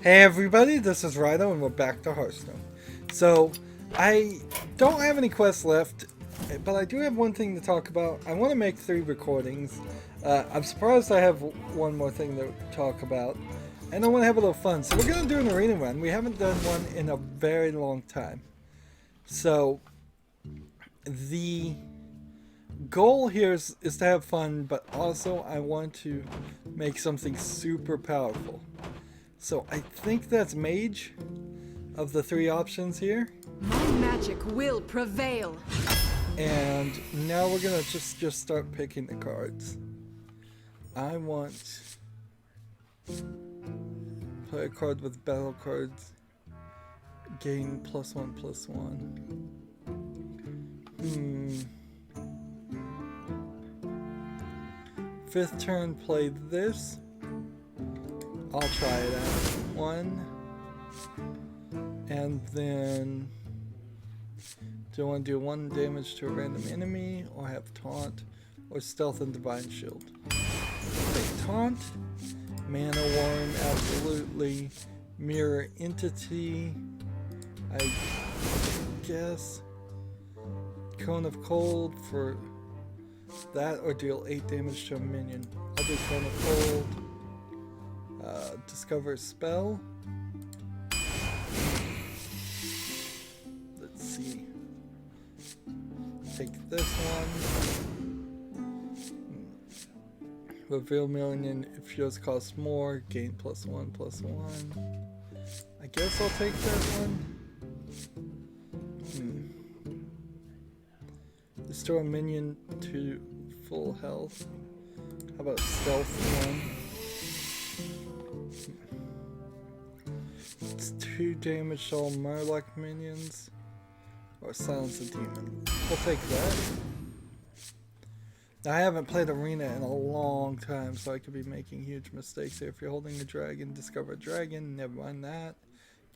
Hey everybody, this is Rydo and we're back to Hearthstone. So, I don't have any quests left, but I do have one thing to talk about. I want to make 3 recordings. I'm surprised I have one more thing to talk about. And I want to have a little fun. So we're going to do an arena run. We haven't done one in a very long time. So, the goal here is to have fun, but also I want to make something super powerful. So I think that's Mage of the 3 options here. My magic will prevail. And now we're gonna just start picking the cards. I want play a card with battle cards. Gain +1/+1. Fifth turn, play this. I'll try it out. 1. And then do I want to do 1 damage to a random enemy, or have taunt, or stealth and divine shield? Take taunt. Mana worm, absolutely. Mirror entity, I guess. Cone of cold for that, or deal 8 damage to a minion. I'll do cone of cold. Discover a spell. Let's see. Take this one. Reveal minion if yours costs more. Gain +1/+1. I guess I'll take that one. Restore a minion to full health. How about stealth one? It's 2 damage to all Murloc minions. Or silence a demon. We'll take that. Now, I haven't played Arena in a long time, so I could be making huge mistakes here. If you're holding a dragon, discover a dragon. Never mind that.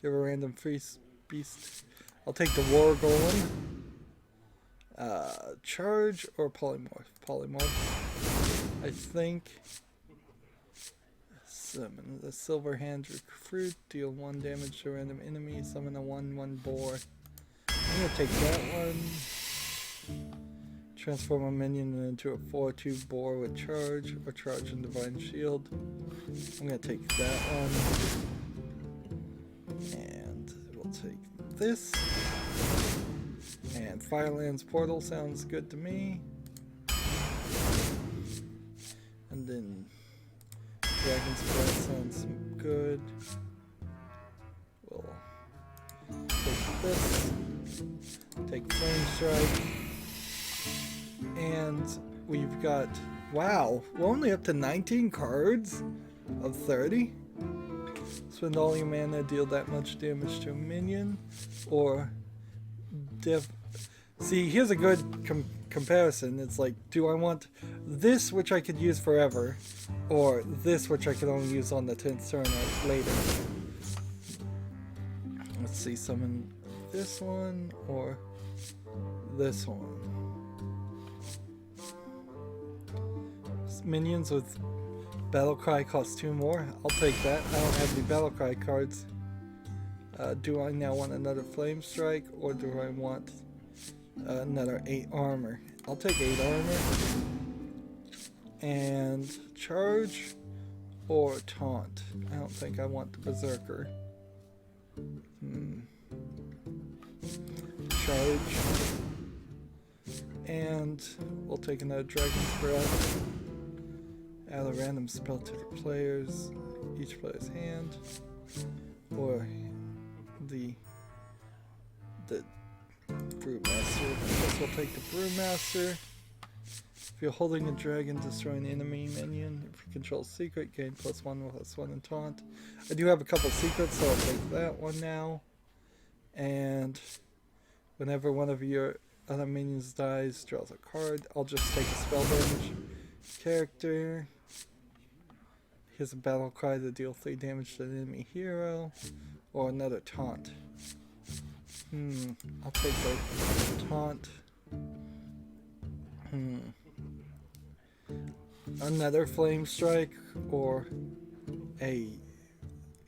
Give a random beast. I'll take the War Golem. Charge or polymorph? Polymorph. I think. Summon the Silver Hand Recruit, deal 1 damage to a random enemy, summon a 1/1 boar. I'm gonna take that one. Transform a minion into a 4/2 boar with charge, or charge and divine shield. I'm gonna take that one. And we'll take this. And Firelands Portal sounds good to me. And then Dragon's Breath sounds good. We'll take this. Take Flame Strike. And we've got... Wow! We're only up to 19 cards of 30. Spend all your mana, deal that much damage to a minion. Or... See, here's a good comparison. It's like, do I want this, which I could use forever, or this, which I could only use on the 10th turn or later? Let's see, summon this one, or this one. Minions with Battlecry cost 2 more. I'll take that. I don't have any Battlecry cards. Do I now want another Flame Strike, or do I want another 8 armor? I'll take 8 armor. And charge or taunt. I don't think I want the Berserker. Charge. And we'll take another Dragon's Breath. Add a random spell to the players, each player's hand. Or the Brewmaster. I guess we'll take the Brewmaster. If you're holding a dragon, destroy an enemy minion. If you control secret, gain +1/+1 in taunt. I do have a couple secrets, so I'll take that one now. And whenever one of your other minions dies, draws a card. I'll just take a spell damage character. Here's a battle cry to deal 3 damage to an enemy hero. Or another taunt. I'll take the taunt. Another Flame Strike, or a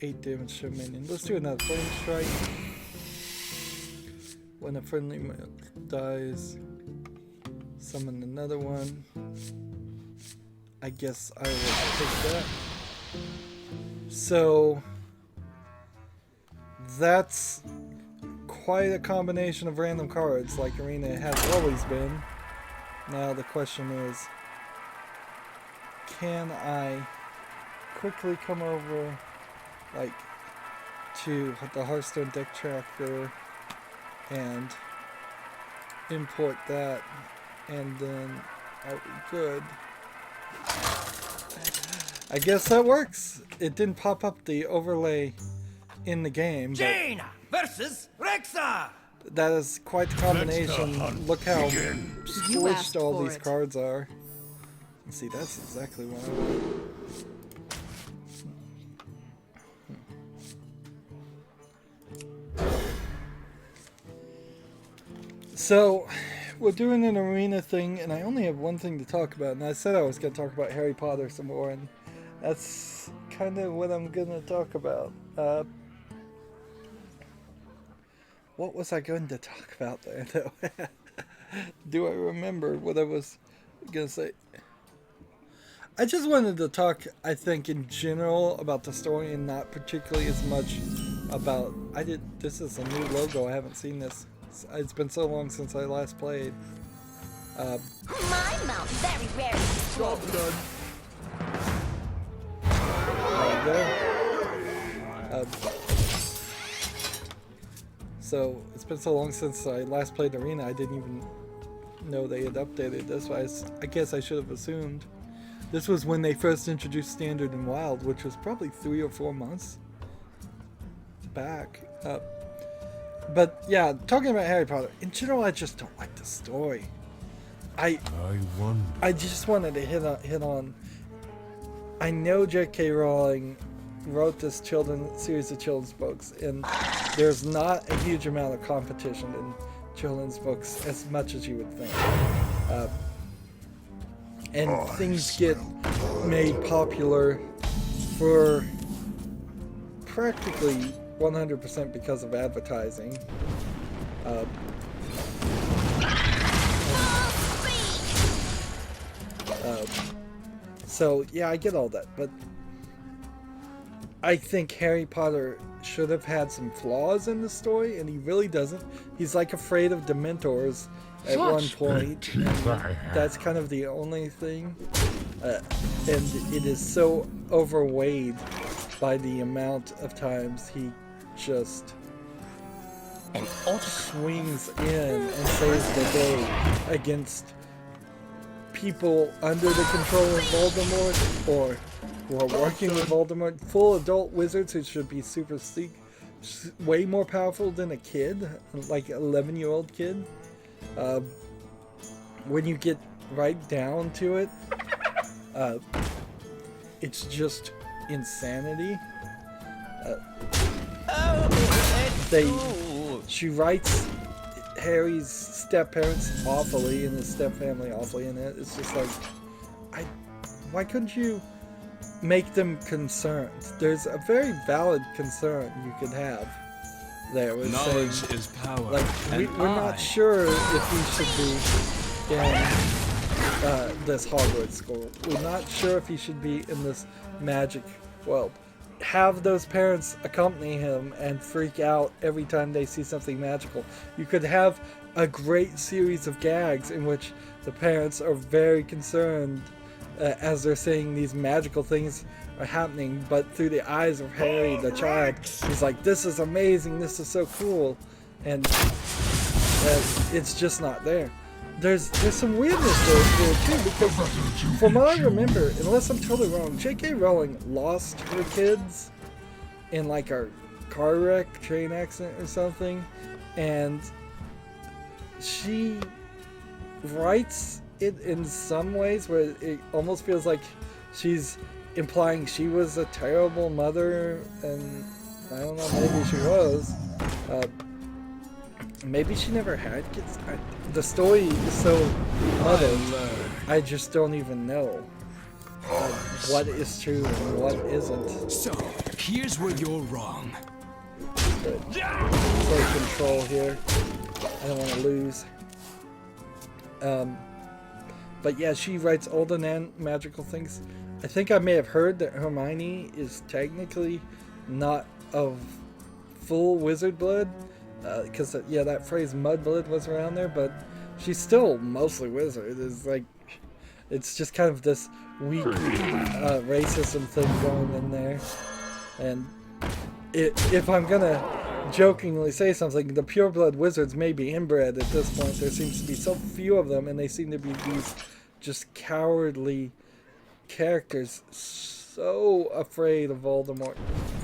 8 damage to a minion. Let's do another flame strike. When a friendly dies, summon another one. I guess I will take that. So that's quite a combination of random cards, like Arena has always been. Now the question is, can I quickly come over, like, to the Hearthstone deck tracker and import that, and then are we good? I guess that works. It didn't pop up the overlay in the game. Jaina versus Rexa. That is quite the combination. Look how You squished asked all for these it. cards are. See, that's exactly what I want. So, we're doing an arena thing, and I only have one thing to talk about. And I said I was going to talk about Harry Potter some more, and that's kind of what I'm going to talk about. What was I going to talk about there, though? Do I remember what I was going to say? I just wanted to talk, I think, in general about the story, and not particularly as much about... This is a new logo. I haven't seen this. It's been so long since I last played. My mouth very rarely Job done. There we go. So, it's been so long since I last played Arena, I didn't even know they had updated this. I guess I should have assumed. This was when they first introduced Standard and Wild, which was probably 3 or 4 months back. But yeah, talking about Harry Potter, in general, I just don't like the story. I just wanted to hit on. I know J.K. Rowling wrote this series of children's books, and there's not a huge amount of competition in children's books as much as you would think. And things get made popular for practically 100% because of advertising. So yeah, I get all that, but I think Harry Potter should have had some flaws in the story, and he really doesn't. He's like afraid of Dementors at one point. That's kind of the only thing, and it is so overweighed by the amount of times he just swings in and saves the day against people under the control of Voldemort, or who are working with Voldemort, full adult wizards who should be super sleek, way more powerful than a kid, like an 11-year-old kid. When you get right down to it, it's just insanity. She writes Harry's step-parents awfully and his step-family awfully in it. It's just like, why couldn't you make them concerned? There's a very valid concern you could have there. With Knowledge saying, is power. like, we're not sure if he should be in this Hogwarts school. We're not sure if he should be in this magic world. Have those parents accompany him and freak out every time they see something magical. You could have a great series of gags in which the parents are very concerned as they're saying these magical things are happening, but through the eyes of Harry, the child, he's like, this is amazing, this is so cool, and it's just not there. There's some weirdness there too, because from what I remember, unless I'm totally wrong, J.K. Rowling lost her kids in like a car wreck, train accident or something, and she writes it in some ways where it almost feels like she's implying she was a terrible mother, and I don't know, maybe she was. Maybe she never had kids. The story is so muddled, I just don't even know what is true and what isn't. So, Here's where you're wrong. Play control here. I don't want to lose. But yeah, she writes all the magical things. I think I may have heard that Hermione is technically not of full wizard blood, because yeah, that phrase mudblood was around there, but she's still mostly wizard. It's just kind of this weak racism thing going in there. And if I'm gonna jokingly say something, the pureblood wizards may be inbred at this point. There seems to be so few of them, and they seem to be these just cowardly characters, so afraid of Voldemort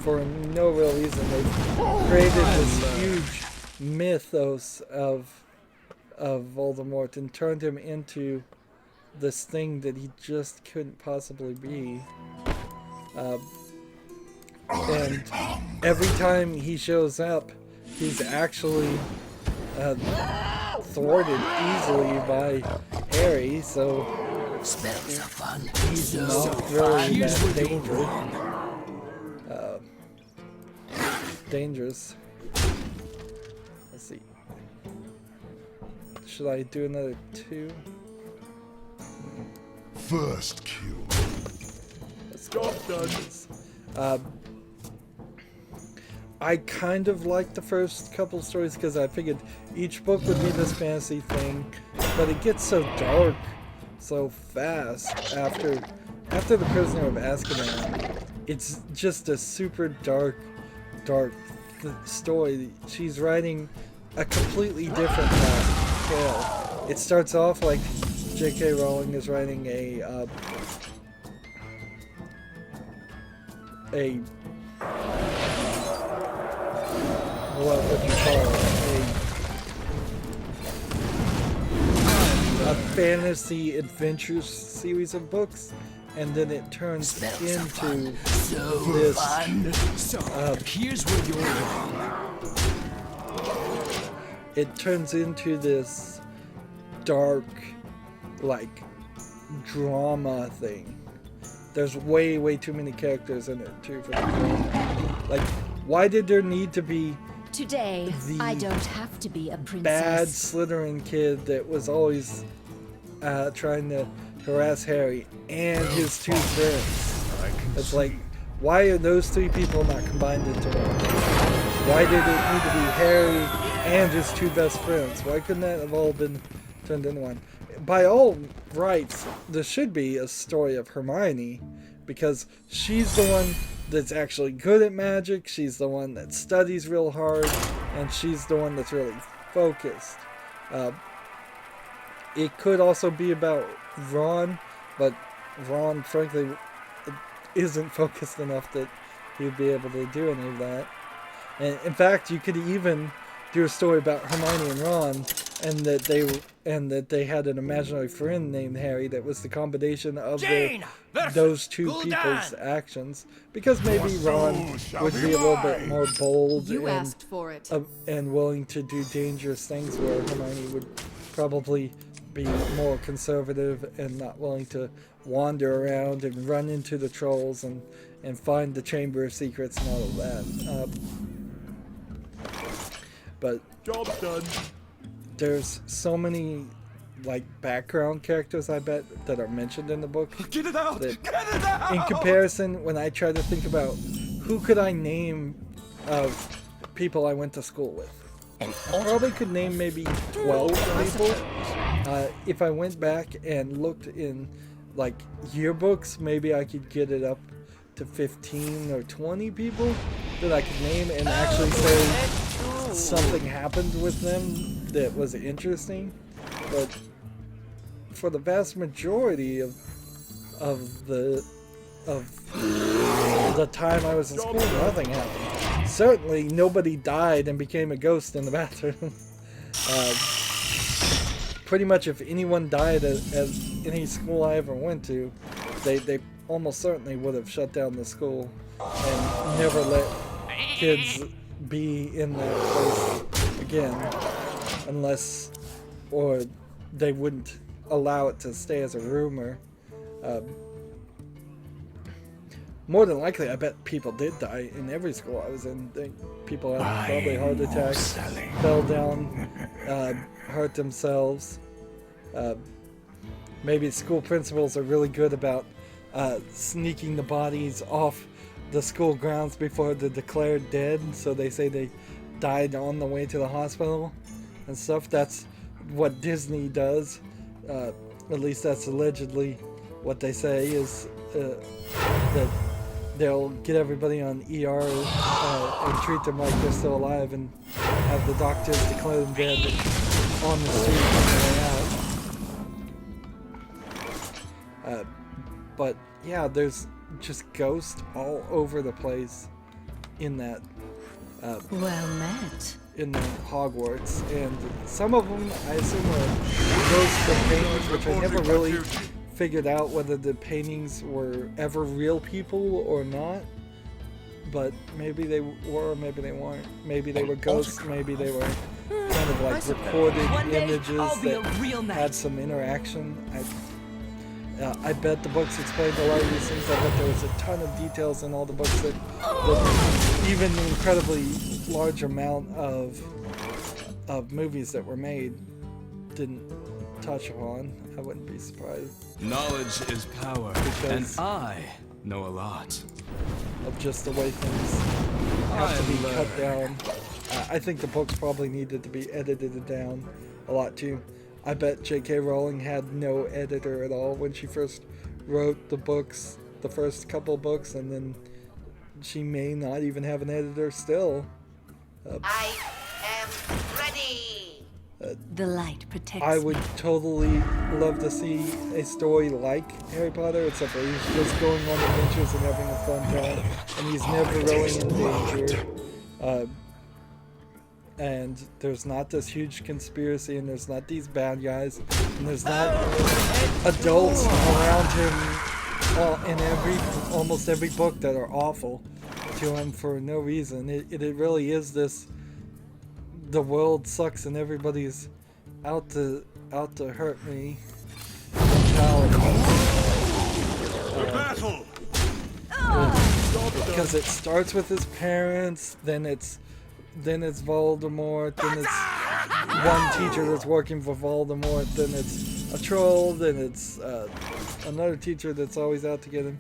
for no real reason. They've created this huge mythos of Voldemort and turned him into this thing that he just couldn't possibly be. And every time he shows up, he's actually thwarted easily by Harry, so Spells are fun. he's not really that dangerous. Let's see. Should I do another 2? First kill. Let's go. I kind of liked the first couple stories because I figured each book would be this fantasy thing, but it gets so dark so fast after The Prisoner of Azkaban. It's just a super dark story. She's writing a completely different tale. It starts off like J.K. Rowling is writing what would you call it? A fantasy adventure series of books, and then it turns into this. Here's where you're wrong. It turns into this dark, like, drama thing. There's way too many characters in it too for the drama. Like, why did there need to be Today, I don't have to be a princess. bad Slytherin kid that was always trying to harass Harry and his 2 friends? It's like, why are those 3 people not combined into one? Why did it need to be Harry and his 2 best friends? Why couldn't that have all been turned into one? By all rights, there should be a story of Hermione, because she's the one that's actually good at magic, she's the one that studies real hard, and she's the one that's really focused. It could also be about Ron, but Ron, frankly, isn't focused enough that he'd be able to do any of that. And in fact, you could even do a story about Hermione and Ron, and that they had an imaginary friend named Harry that was the combination of those 2 people's actions, because maybe Ron would be a little bit more bold You asked for it. and willing to do dangerous things, where Hermione would probably be more conservative and not willing to wander around and run into the trolls and find the Chamber of Secrets and all of that. But Job's done. there's so many, like, background characters, I bet, that are mentioned in the book. Get it out! That, Get it out! in comparison, when I try to think about who could I name of people I went to school with, I probably could name maybe 12 people. If I went back and looked in, like, yearbooks, maybe I could get it up to 15 or 20 people that I could name and actually say something happened with them that was interesting. But for the vast majority of the time I was in school, nothing happened. Certainly nobody died and became a ghost in the bathroom. Pretty much if anyone died at any school I ever went to, they almost certainly would have shut down the school and never let kids be in that place again, unless, or they wouldn't allow it to stay as a rumor. more than likely, I bet people did die in every school I was in. People had probably heart attacks, fell down, hurt themselves. Maybe school principals are really good about sneaking the bodies off the school grounds before they're declared dead, so they say they died on the way to the hospital and stuff. That's what Disney does. At least that's allegedly what they say, is that they'll get everybody on ER and treat them like they're still alive and have the doctors declare them dead on the street on the way out. But yeah, there's just ghosts all over the place in that Well met. in the Hogwarts, and some of them I assume are ghosts from paintings, which I never really figured out whether the paintings were ever real people or not. But maybe they were, maybe they weren't. Maybe they were ghosts, maybe they were kind of like recorded images that had some interaction. I bet the books explained a lot of these things. I bet there was a ton of details in all the books that even the incredibly large amount of movies that were made didn't touch upon. I wouldn't be surprised. Knowledge is power, and I know a lot. Of just the way things have to be cut down. I think the books probably needed to be edited down a lot too. I bet J.K. Rowling had no editor at all when she first wrote the books, the first couple books, and then she may not even have an editor still. I am ready. The light protects I would me. totally love to see a story like Harry Potter, except for he's just going on adventures and having a fun time, and he's never really in danger. And there's not this huge conspiracy, and there's not these bad guys, and there's not adults around him in almost every book that are awful to him for no reason. It really is this, the world sucks and everybody's out to hurt me mentality. Battle! Because it starts with his parents, then it's Voldemort, then it's one teacher that's working for Voldemort, then it's a troll, then it's another teacher that's always out to get him.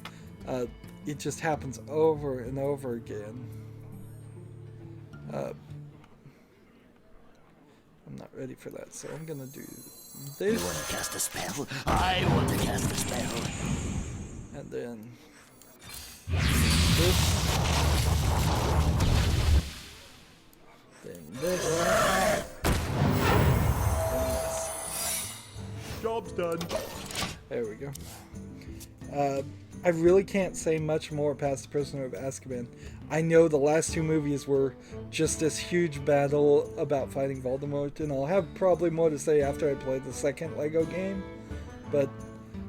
It just happens over and over again. I'm not ready for that, so I'm gonna do this. You want to cast a spell? I want to cast a spell. And then this. Then this. And this. Job's done. There we go. I really can't say much more past The Prisoner of Azkaban. I know the last two movies were just this huge battle about fighting Voldemort, and I'll have probably more to say after I play the second Lego game. But,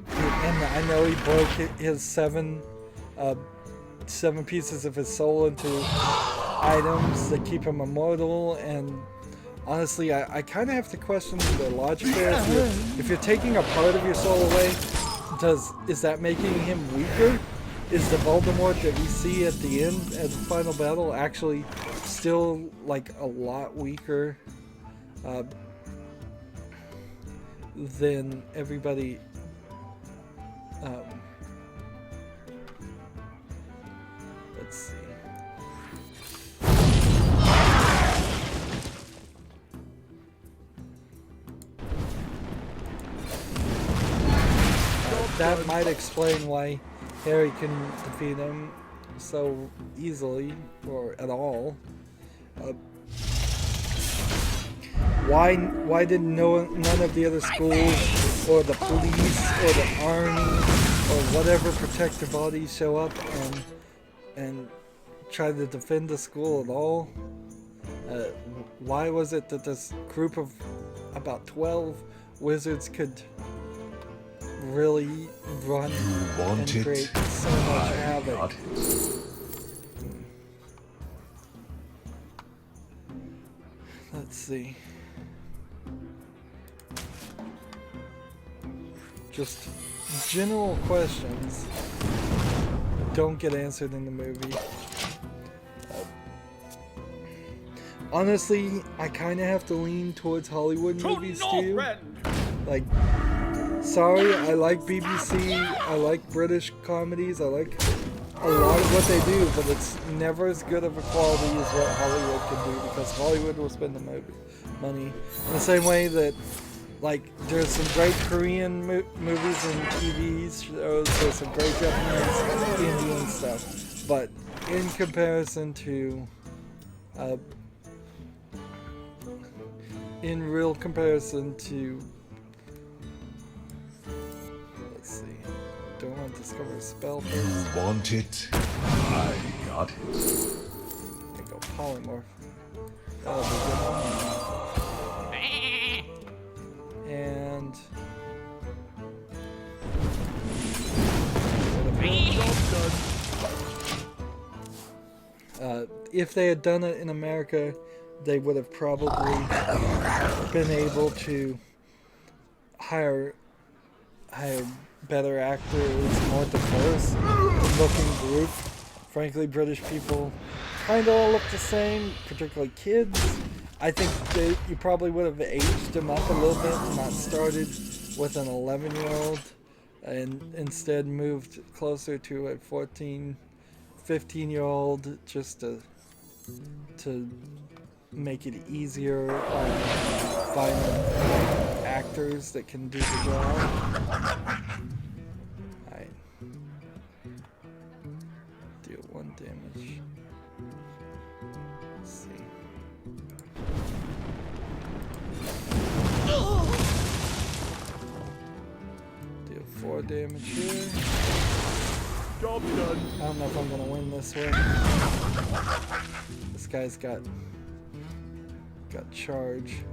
and I know he broke his seven pieces of his soul into items that keep him immortal, and honestly, I kind of have to question the logic there. If you're taking a part of your soul away, is that making him weaker? Is the Voldemort that we see at the end, at the final battle, actually still like a lot weaker than everybody? Let's see. That might explain why Harry can defeat him so easily, or at all. Why did none of the other schools, or the police, or the army, or whatever protective bodies show up and try to defend the school at all? Why was it that this group of about 12 wizards could really run and create so much havoc? Let's see. Just general questions. don't get answered in the movie. Honestly, I kind of have to lean towards Hollywood movies too. Like, sorry, I like BBC, I like British comedies, I like a lot of what they do, but it's never as good of a quality as what Hollywood can do, because Hollywood will spend the money. In the same way that, like, there's some great Korean movies and TV shows, there's some great Japanese, Indian stuff, but in comparison to, in real comparison to, let's see, don't want to discover a spell first. You want it? I got it. There you go, polymorph. That'll be a good one. And if they had done it in America, they would have probably been able to hire better actors, more diverse looking group. Frankly, British people kind of all look the same, particularly kids. I think you probably would have aged them up a little bit and not started with an 11-year-old and instead moved closer to a 14, 15-year-old just to make it easier on finding actors that can do the job. Alright. Deal 1 damage. Let's see. Deal 4 damage here. Job done. I don't know if I'm gonna win this way. This guy's got charge.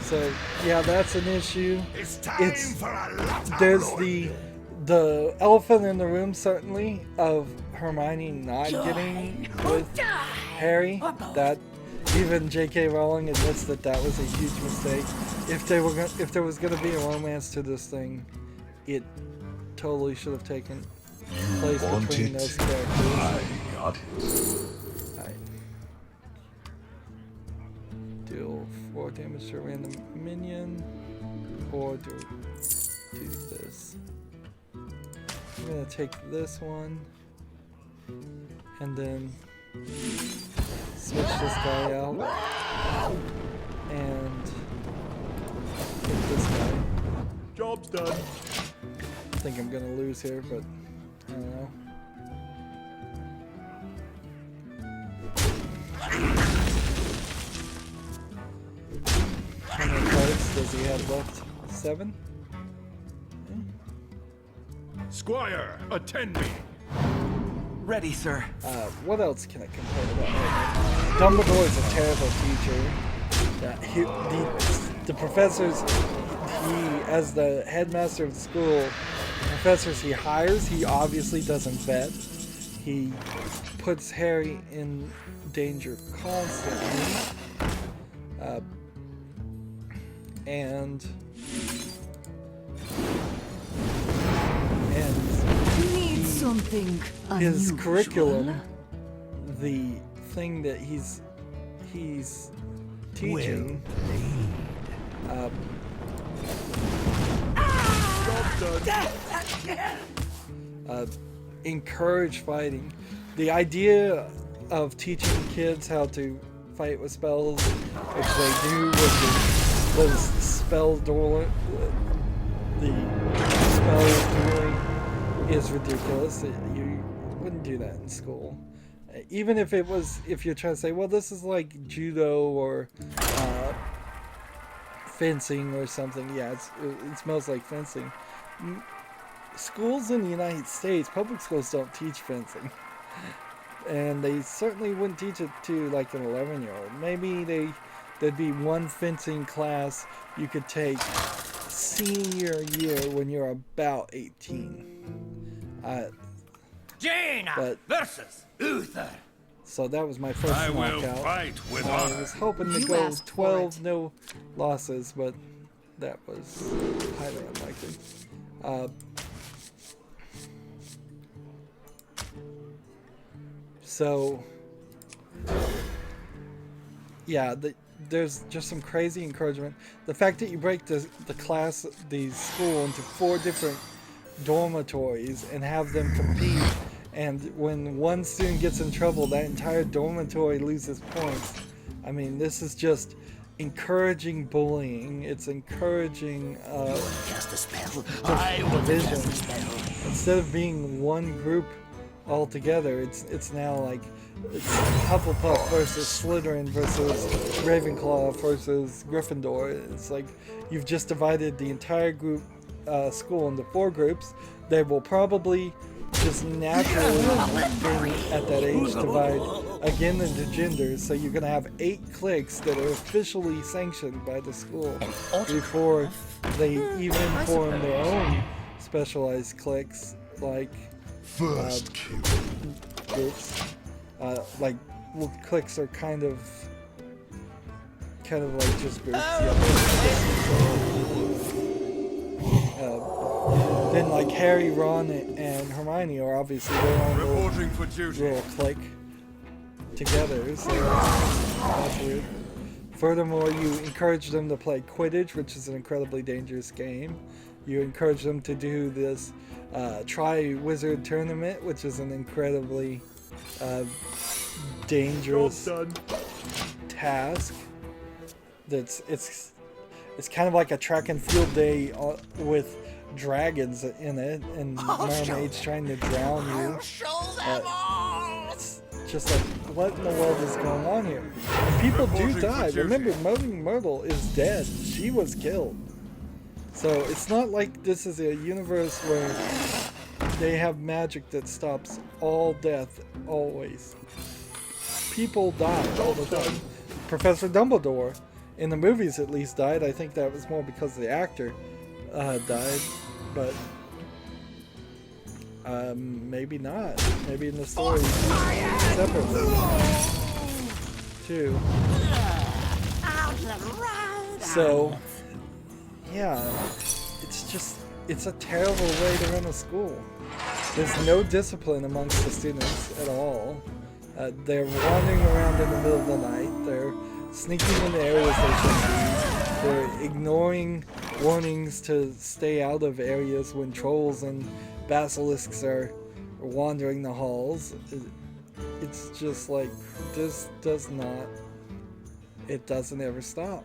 So yeah, that's an issue. There's the elephant in the room, certainly, of Hermione not getting with Harry. That even J.K. Rowling admits that was a huge mistake. If there was gonna be a romance to this thing, it totally should have taken place between those characters. I got it. Alright. Deal 4 damage to a random minion, or do this. I'm gonna take this one, and then switch this guy out, and hit this guy. Job's done. I think I'm gonna lose here, but I don't know. How many cards does he have left? 7? Squire, attend me. Ready, sir. What else can I complain about right now? Dumbledore's a terrible teacher. The professors, as the headmaster of the school, professors he hires, he obviously doesn't vet. He puts Harry in danger constantly. And Need something his unusual. curriculum, the thing that he's teaching, encourage fighting. The idea of teaching kids how to fight with spells, which they do with the spell dueling, is ridiculous. You wouldn't do that in school. Even if you're trying to say, well, this is like judo or fencing or something. Yeah, it's most like fencing. Schools in the United States, public schools don't teach fencing. And they certainly wouldn't teach it to like an 11-year-old. Maybe there'd be one fencing class you could take senior year when you're about 18. Jaina versus Uther. So that was my first I will knockout. fight with I honor. was hoping to You go asked for 12 it. no losses, but that was highly unlikely. So, yeah, there's just some crazy encouragement. The fact that you break the school into 4 different dormitories and have them compete, and when one student gets in trouble, that entire dormitory loses points. I mean, this is just encouraging bullying. It's encouraging Cast a spell. division. Instead of being one group all together, it's now like it's Hufflepuff versus Slytherin versus Ravenclaw versus Gryffindor. It's like you've just divided the entire group school into 4 groups. They will probably just naturally at that age divide again into genders, so you're gonna have 8 cliques that are officially sanctioned by the school before they even form their own specialized cliques, like First kill. groups. Like cliques are kind of like just groups. Then like Harry, Ron, and Hermione are obviously their own little clique together, so that's weird. Furthermore, you encourage them to play Quidditch, which is an incredibly dangerous game. You encourage them to do this Tri-Wizard tournament, which is an incredibly dangerous task. It's kind of like a track and field day with dragons in it and mermaids trying to drown you. It's just like, what in the world is going on here? And people do die. Remember, Moaning Myrtle is dead. She was killed. So it's not like this is a universe where they have magic that stops all death always. People die all the time. Professor Dumbledore, in the movies at least, died. I think that was more because the actor died, but maybe not. Maybe in the story separately too. So yeah, it's a terrible way to run a school. There's no discipline amongst the students at all. They're wandering around in the middle of the night. They're sneaking into areas they shouldn't be. They're ignoring warnings to stay out of areas when trolls and basilisks are wandering the halls. It's just like, this doesn't ever stop.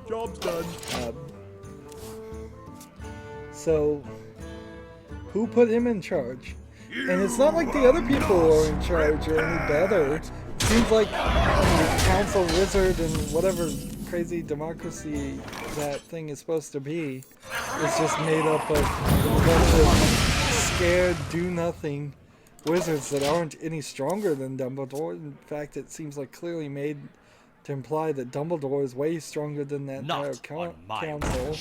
Job's done. So, who put him in charge? And it's not like the other people are in charge or any better. It seems like the council wizard and whatever crazy democracy that thing is supposed to be is just made up of a bunch of scared, do-nothing wizards that aren't any stronger than Dumbledore. In fact, it seems like clearly made to imply that Dumbledore is way stronger than that entire council.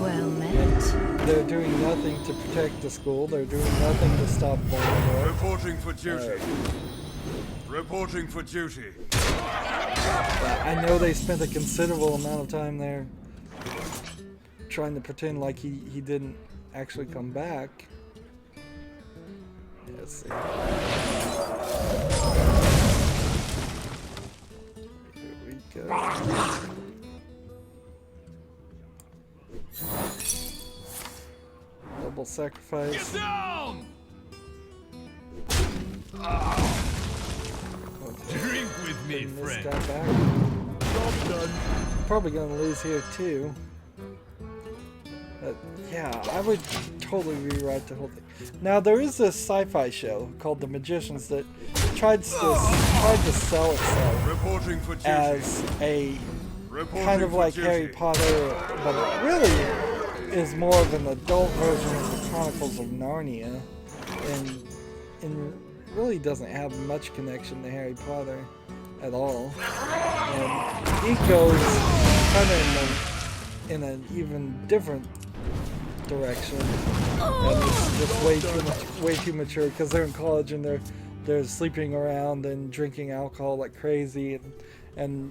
Well met. They're doing nothing to protect the school. They're doing nothing to stop Voldemort. Reporting for duty. Reporting for duty. I know they spent a considerable amount of time there trying to pretend like he didn't actually come back. Let's see. Here we go. Double sacrifice. Get down! Drink with me, Missed friend. that back. Job's done. Probably gonna lose here too. But yeah, I would totally rewrite the whole thing. Now there is this sci-fi show called The Magicians that tried to sell itself Reporting for duty. as a kind of like Harry Potter, but it really is more of an adult version of the Chronicles of Narnia, and really doesn't have much connection to Harry Potter at all. And it goes kind of in an even different direction, and it's just way too mature because they're in college and they're they're sleeping around and drinking alcohol like crazy, and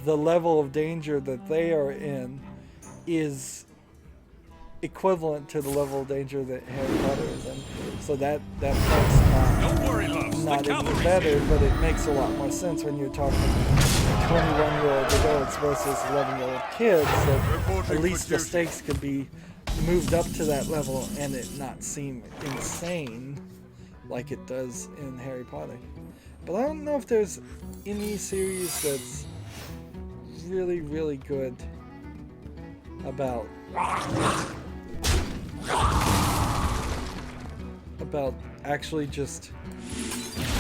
the level of danger that they are in is equivalent to the level of danger that Harry Potter is in. So that part's Don't worry, loves. not The any cavalry's better, here. but it makes a lot more sense when you're talking 21-year-old adults versus 11-year-old kids. That Reporting at least for the duty. stakes could be moved up to that level and it not seem insane like it does in Harry Potter. But I don't know if there's any series that's really, really good about actually just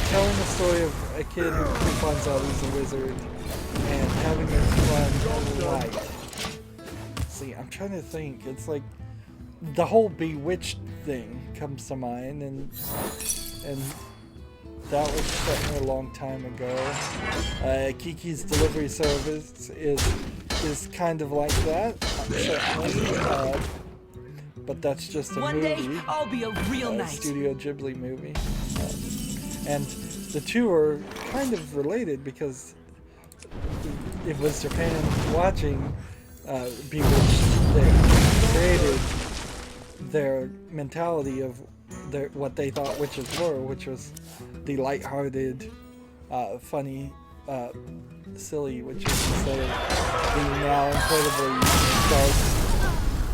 telling the story of a kid who finds out he's a wizard and having it fun right. See, I'm trying to think. It's like the whole Bewitched thing comes to mind, and that was certainly a long time ago. Kiki's Delivery Service is kind of like that, certainly, but that's just a One movie. day, I'll be a real knight. Studio Ghibli movie. And the two are kind of related because it was Japan watching Bewitched that created their mentality of what they thought witches were, which was the lighthearted, funny, silly witches instead of the now incredibly dark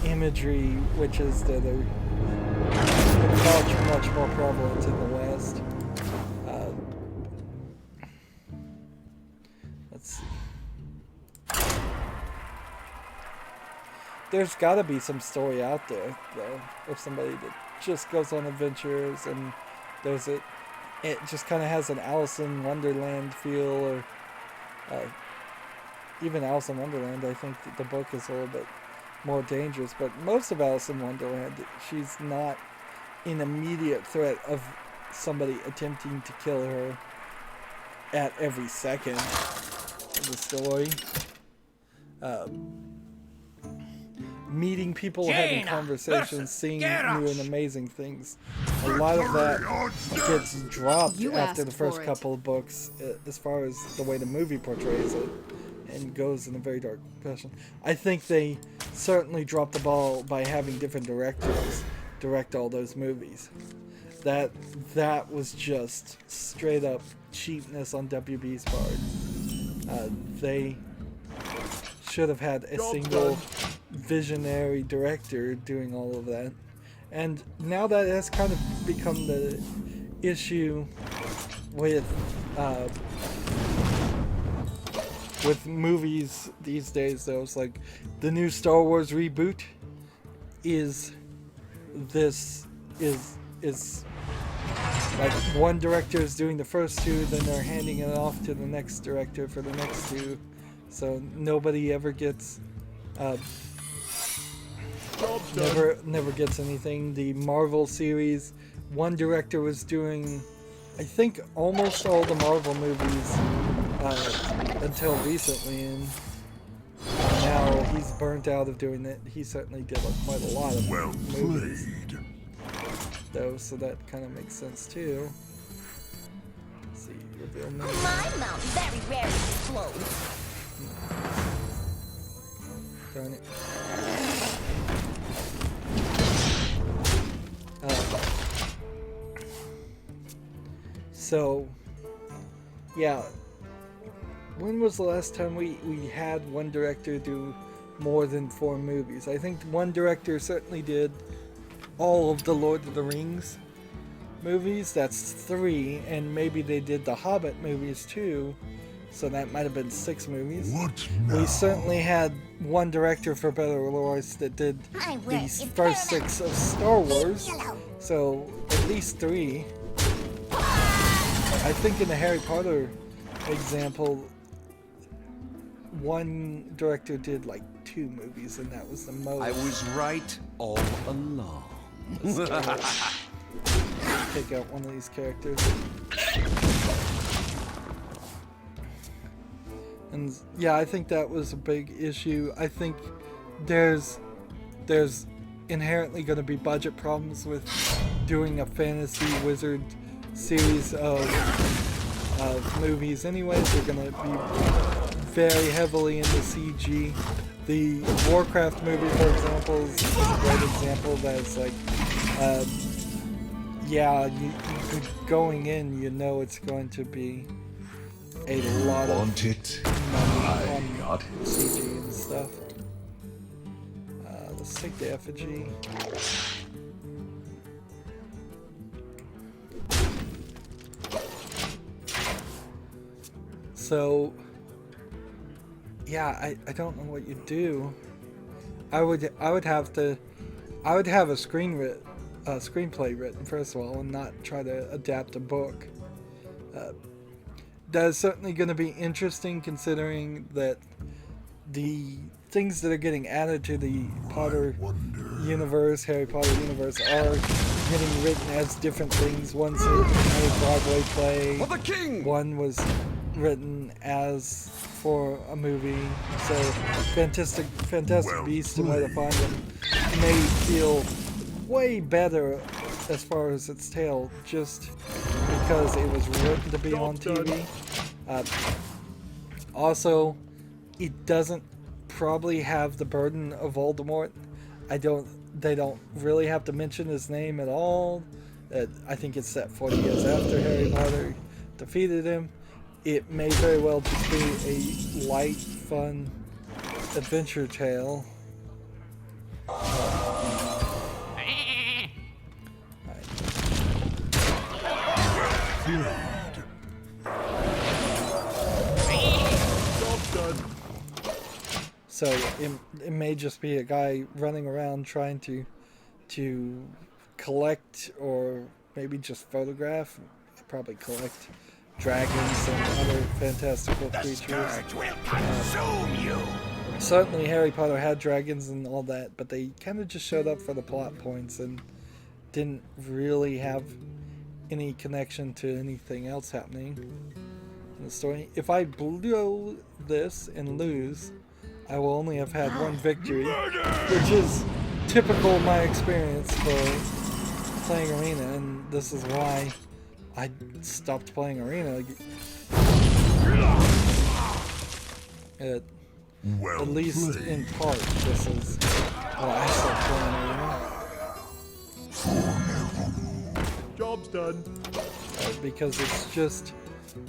imagery witches that are much more prevalent in the West. Let's see. There's got to be some story out there, though, of somebody that just goes on adventures and it just kind of has an Alice in Wonderland feel, or even Alice in Wonderland. I think that the book is a little bit more dangerous, but most of Alice in Wonderland, she's not in immediate threat of somebody attempting to kill her at every second of the story. Meeting people, having conversations, seeing new and amazing things. A lot of that gets dropped You after asked the first for it. couple of books, as far as the way the movie portrays it, and goes in a very dark fashion. I think they certainly dropped the ball by having different directors direct all those movies. That was just straight up cheapness on WB's part. They should have had a single visionary director doing all of that. And now that has kind of become the issue with movies these days, though. It's like the new Star Wars reboot is like one director is doing the first two, then they're handing it off to the next director for the next two, so nobody ever gets never gets anything. The Marvel series, one director was doing, I think, almost all the Marvel movies until recently, and now he's burnt out of doing it. He certainly did quite a lot of Well movies, played. though, so that kind of makes sense too. Let's see, reveal name. My mouth very rarely explodes. Darn it. So, yeah. When was the last time we had one director do more than 4 movies? I think one director certainly did all of the Lord of the Rings movies. That's 3, and maybe they did the Hobbit movies too. So that might have been 6 movies. What now? We certainly had one director, for better or worse, that did these first 6 of Star Wars. So at least 3. I think in the Harry Potter example, one director did like 2 movies, and that was the most. I was right all along. Take out one of these characters. And yeah, I think that was a big issue. I think there's inherently going to be budget problems with doing a fantasy wizard series of movies anyways. They're going to be very heavily into CG. The Warcraft movie, for example, is a great example that's like, yeah, going in, you know it's going to be a lot of Want it? money I on got it. CG and stuff. Let's take the effigy. So, yeah, I don't know what you do. I would have a screenplay written first of all, and not try to adapt a book. That is certainly going to be interesting, considering that the things that are getting added to the Potter universe, Harry Potter universe, are getting written as different things. One's a Broadway play. For the king! One was written as for a movie. So Fantastic Beasts and Where to Find Them may feel way better as far as its tale, just because it was written to be on TV. Also, it doesn't probably have the burden of Voldemort. They don't really have to mention his name at all. I think it's set 40 years after Harry Potter defeated him. It may very well just be a light, fun adventure tale. So it may just be a guy running around trying to collect, or maybe just photograph, probably collect dragons and other fantastical creatures. Certainly Harry Potter had dragons and all that, but they kind of just showed up for the plot points and didn't really have any connection to anything else happening in the story. If I blow this and lose, I will only have had one victory, which is typical of my experience for playing Arena, and this is why I stopped playing Arena. At least in part, this is why I stopped playing Arena. Job's done. Because it's just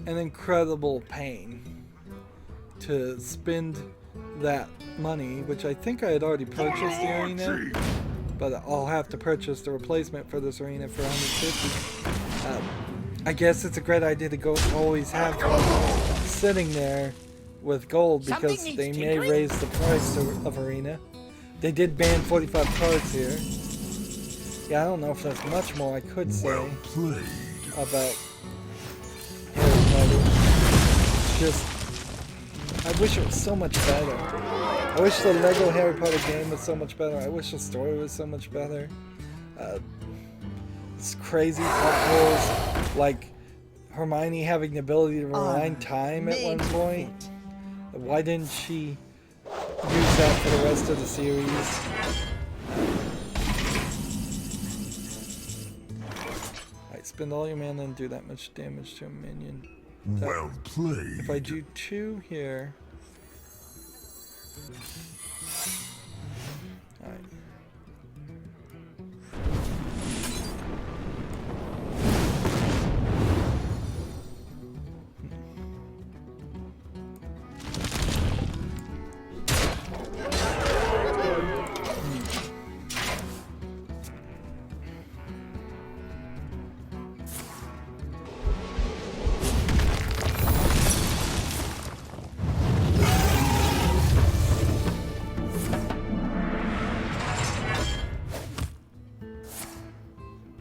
an incredible pain to spend that money, which I think I had already purchased the Arena, but I'll have to purchase the replacement for this Arena for $150. I guess it's a great idea to always have one sitting there with gold, because they may raise the price of Arena. They did ban 45 cards here. Yeah, I don't know if that's much more I could say about Harry Potter. It's just, I wish it was so much better. I wish the Lego Harry Potter game was so much better. I wish the story was so much better. It's crazy plot holes, like Hermione having the ability to rewind time at one point. Why didn't she use that for the rest of the series? Alright, spend all your mana and do that much damage to a minion. Well played. If I do 2 here... Alright.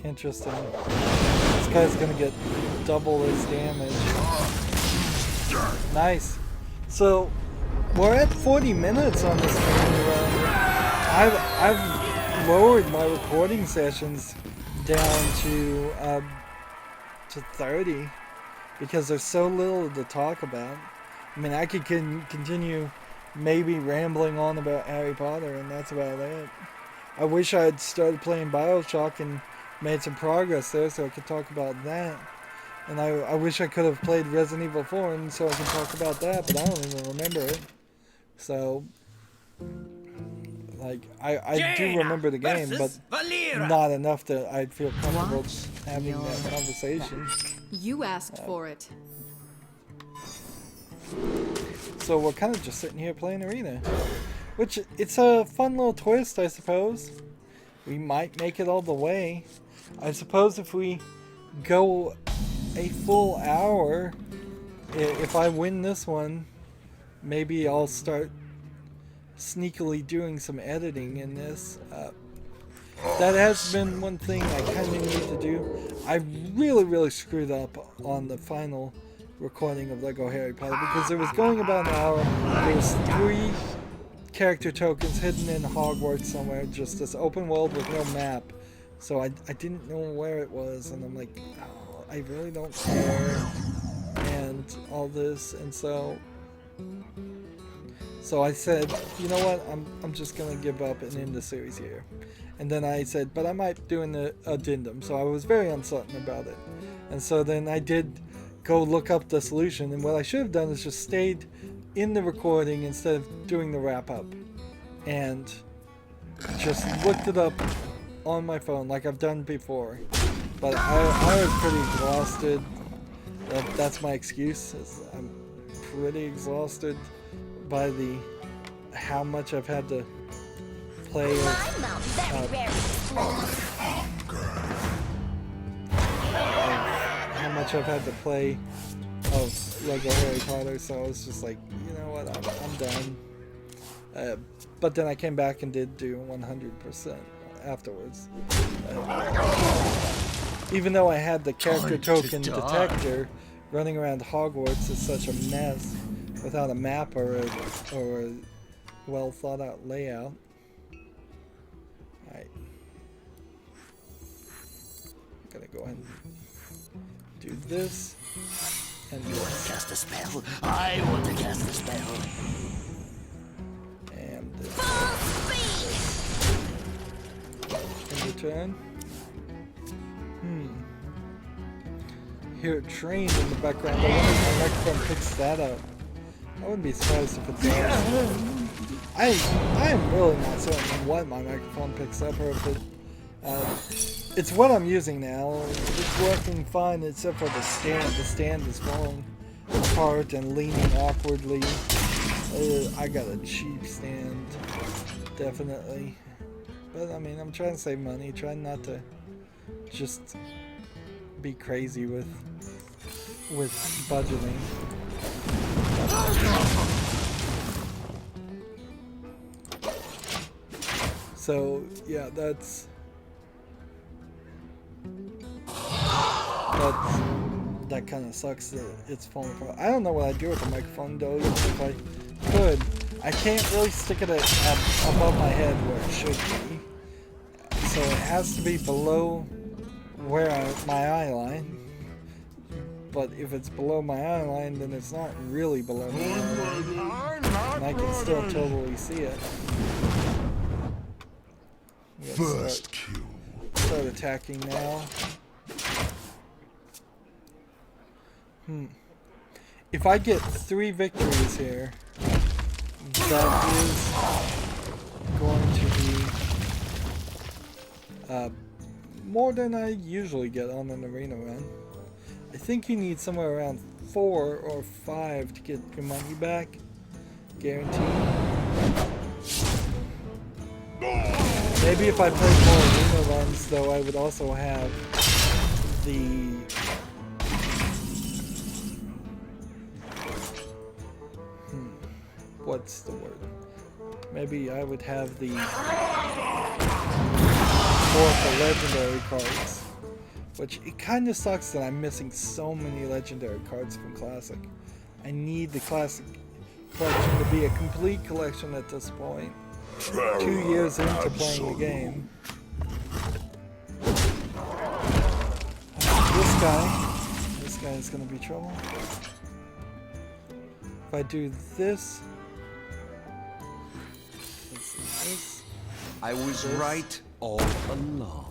Interesting. This guy's gonna get double his damage. Nice. So we're at 40 minutes on this run. I've lowered my recording sessions down to 30 because there's so little to talk about. I mean, I could continue maybe rambling on about Harry Potter, and that's about it. I wish I had started playing BioShock and made some progress there so I could talk about that. And I wish I could have played Resident Evil 4 and so I can talk about that, but I don't even remember it. So, like, I do remember the game, but not enough that I'd feel comfortable having that conversation. You asked for it. So we're kind of just sitting here playing Arena. Which, it's a fun little twist, I suppose. We might make it all the way. I suppose if we go a full hour, if I win this one, maybe I'll start sneakily doing some editing in this. That has been one thing I kind of need to do. I really screwed up on the final recording of Lego Harry Potter because it was going about an hour. There was 3 character tokens hidden in Hogwarts somewhere, just this open world with no map. So I didn't know where it was, and I'm like, oh, I really don't care, and all this, and so I said, you know what, I'm just gonna give up and end the series here. And then I said, but I might do an addendum, so I was very uncertain about it. And so then I did go look up the solution, and what I should have done is just stayed in the recording instead of doing the wrap up, and just looked it up on my phone like I've done before. But I was pretty exhausted. That's my excuse. I'm pretty exhausted by how much I've had to play how much I've had to play of Lego Harry Potter, so I was just like, you know what, I'm done. But then I came back and did do 100% afterwards. Even though I had the character token detector, running around Hogwarts is such a mess without a map or a well thought out layout. Alright. I'm gonna go ahead and do this. And You want to cast a spell? I want to cast a spell. And this. In return. Hear a train in the background. I wonder if my microphone picks that up. I wouldn't be surprised if it does. I am really not certain what my microphone picks up, or if it. It's what I'm using now. It's working fine except for the stand. The stand is falling apart and leaning awkwardly. I got a cheap stand, definitely. But I mean, I'm trying to save money, trying not to just be crazy with budgeting. So yeah, that kind of sucks that it's falling apart. I don't know what I'd do with the microphone though, even if I could. I can't really stick it above my head where it should be. So it has to be below where my eye line. But if it's below my eye line, then it's not really below my eye line. And I can still totally see it. First kill. Start attacking now. If I get 3 victories here, that is going to be more than I usually get on an arena run. I think you need somewhere around 4 or 5 to get your money back, guaranteed. Maybe if I played more arena runs, though, I would also have the what's the word? Maybe I would have the more for legendary cards, which it kind of sucks that I'm missing so many legendary cards from Classic. I need the Classic collection to be a complete collection at this point. 2 years into playing the game. This guy is going to be trouble. If I do this, let's see this. I was this. right all along.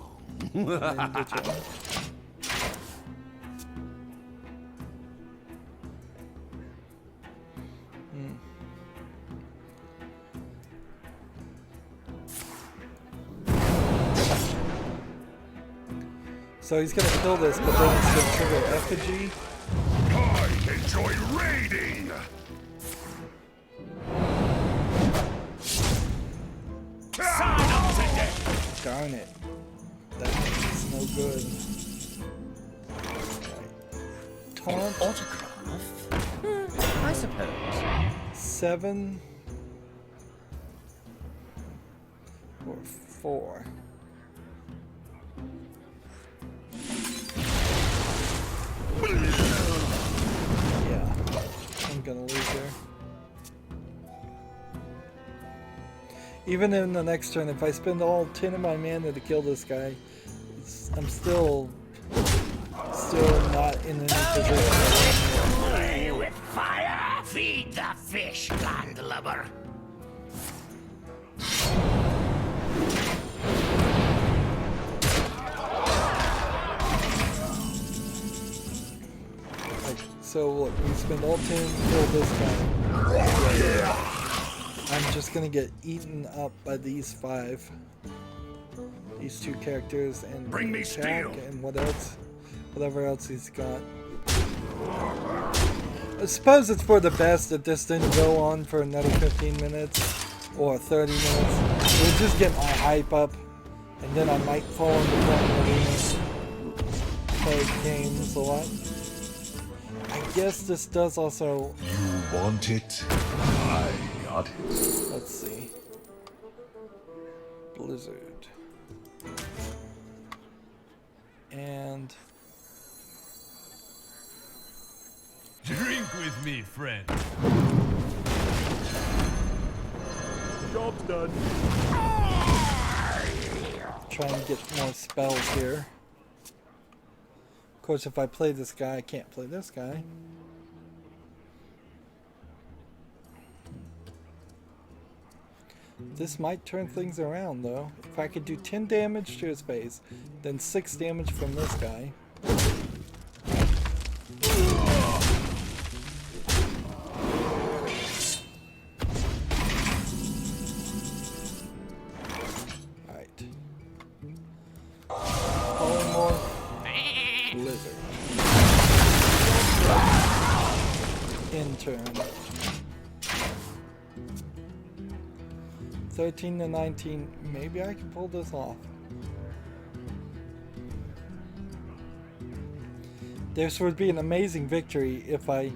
So he's gonna kill this, but then it's gonna trigger effigy. I enjoy raiding. Darn it. That's no good. Taunt. Autograph? I suppose. 7 or 4. Yeah, I'm gonna lose here. Even in the next turn, if I spend all 10 of my mana to kill this guy, I'm still not in any position. Play with fire! Feed the fish, landlubber! Like, so look, we spend all 10 to kill this guy. I'm just gonna get eaten up by these 5. These 2 characters and Bring me attack steel. and whatever else he's got. I suppose it's for the best that this didn't go on for another 15 minutes or 30 minutes. It would just get my hype up, and then I might fall into playing arenas, play games a lot. I guess this does also. You want it? I got it. Let's see. Blizzard. And Drink with me, friend. Job's done. try and get more spells here. Of course, if I play this guy, I can't play this guy. This might turn things around, though. If I could do 10 damage to his face, then 6 damage from this guy. Alright. Polymorph. Blizzard. In turn. 13 to 19. Maybe I can pull this off. This would be an amazing victory if I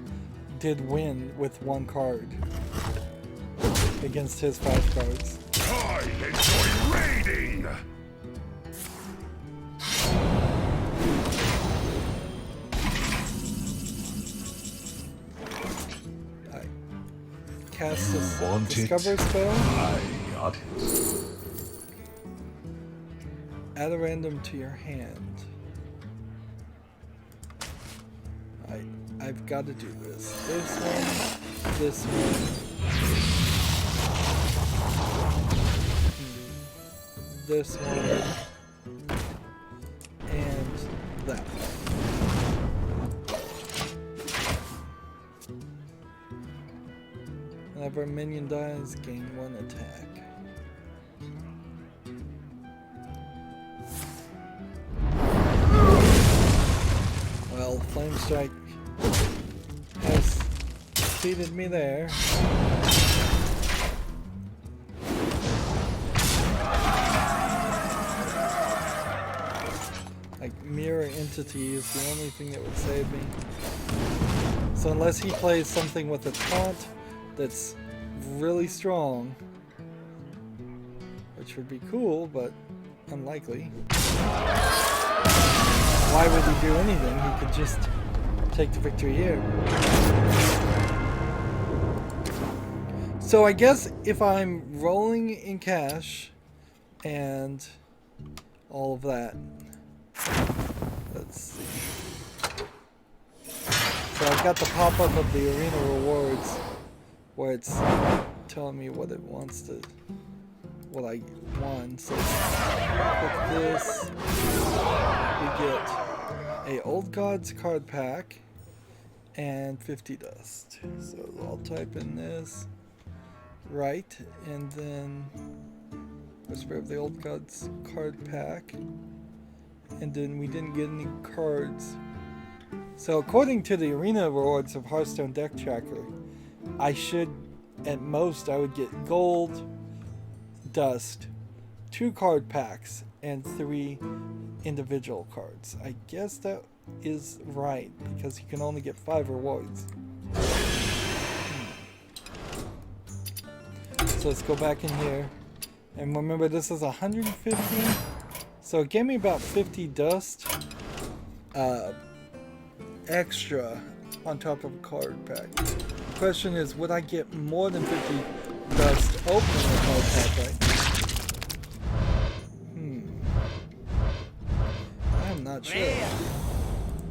did win with 1 card against his 5 cards. I enjoy raiding! I cast this Want it? discover spell. I got it. Add a random to your hand. I've got to do this. This one, this one. This one. And that one. Whenever a minion dies, gain 1 attack. Well, Flame Strike has defeated me there. Like, Mirror Entity is the only thing that would save me. So unless he plays something with a taunt that's really strong, which would be cool, but unlikely. Why would he do anything? He could just take the victory here. So I guess if I'm rolling in cash and all of that, let's see. So I've got the pop-up of the arena rewards where it's telling me what it wants to, what I won. So click this, we get a Old Gods card pack and 50 dust. So I'll type in this, right, and then Whisper of the Old Gods card pack, and then we didn't get any cards. So according to the arena rewards of Hearthstone Deck Tracker, I should, at most, I would get gold, dust, 2 card packs, and 3 individual cards. I guess that is right, because you can only get 5 rewards. So let's go back in here. And remember, this is 150. So it gave me about 50 dust extra on top of a card pack. The question is, would I get more than 50 dust opening a card pack right now? I'm not sure.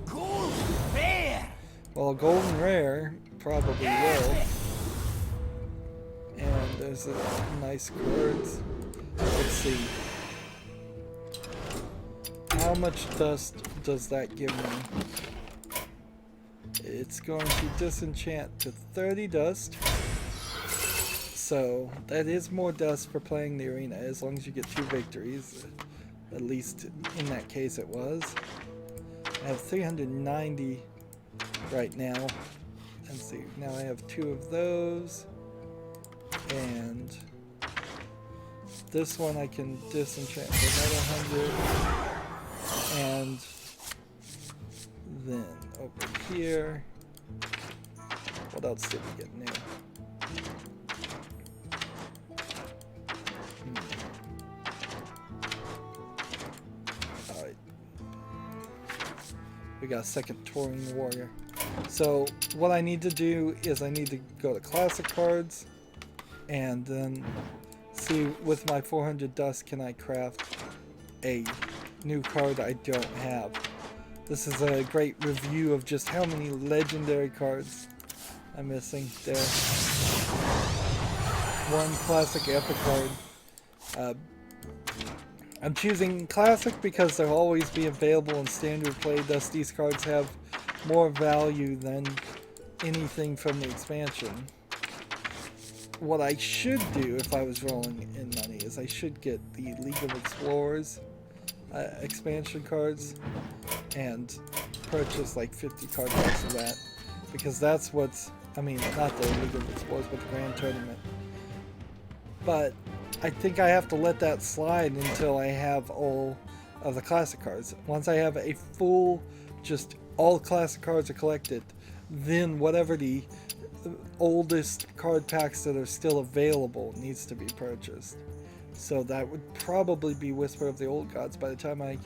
Gold rare. Well, golden rare probably will. And there's a nice cards. Let's see. How much dust does that give me? It's going to disenchant to 30 dust. So that is more dust for playing the arena, as long as you get 2 victories. At least in that case it was. I have 390 right now. Let's see, now I have 2 of those. And this one I can disenchant for another 100. And then over here, what else did we get new? Alright. We got a second touring warrior. So what I need to do is I need to go to classic cards and then see with my 400 dust can I craft a new card I don't have. This is a great review of just how many legendary cards I'm missing there. 1 classic epic card. I'm choosing classic because they'll always be available in standard play, thus these cards have more value than anything from the expansion. What I should do if I was rolling in money is I should get the League of Explorers expansion cards and purchase like 50 card packs of that, because that's what's, I mean, not the League of Explorers, but the Grand Tournament. But I think I have to let that slide until I have all of the classic cards. Once I have a full, just all classic cards are collected, then whatever the oldest card packs that are still available needs to be purchased. So that would probably be Whisper of the Old Gods by the time I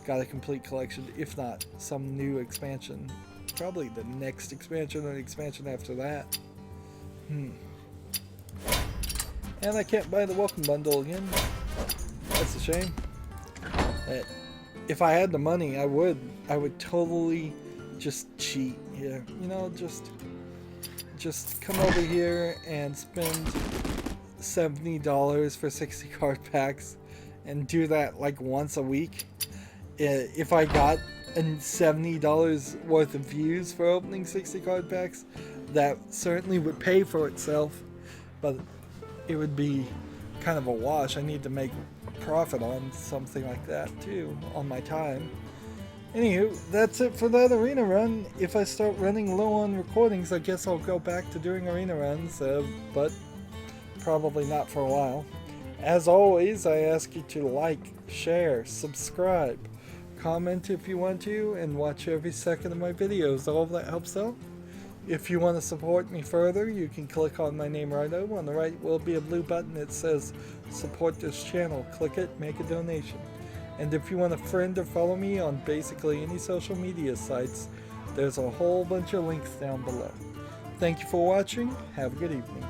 got a complete collection, if not some new expansion. Probably the next expansion or the expansion after that. And I can't buy the welcome bundle again. That's a shame. If I had the money, I would totally just cheat here. You know, just come over here and spend $70 for 60 card packs and do that like once a week. If I got $70 worth of views for opening 60 card packs, that certainly would pay for itself, but it would be kind of a wash. I need to make profit on something like that too, on my time. Anywho, that's it for that arena run. If I start running low on recordings, I guess I'll go back to doing arena runs, but probably not for a while. As always, I ask you to like, share, subscribe, comment if you want to, and watch every second of my videos. All of that helps out. If you want to support me further, you can click on my name Rydo. On the right will be a blue button that says support this channel. Click it, make a donation. And if you want to friend or follow me on basically any social media sites, there's a whole bunch of links down below. Thank you for watching. Have a good evening.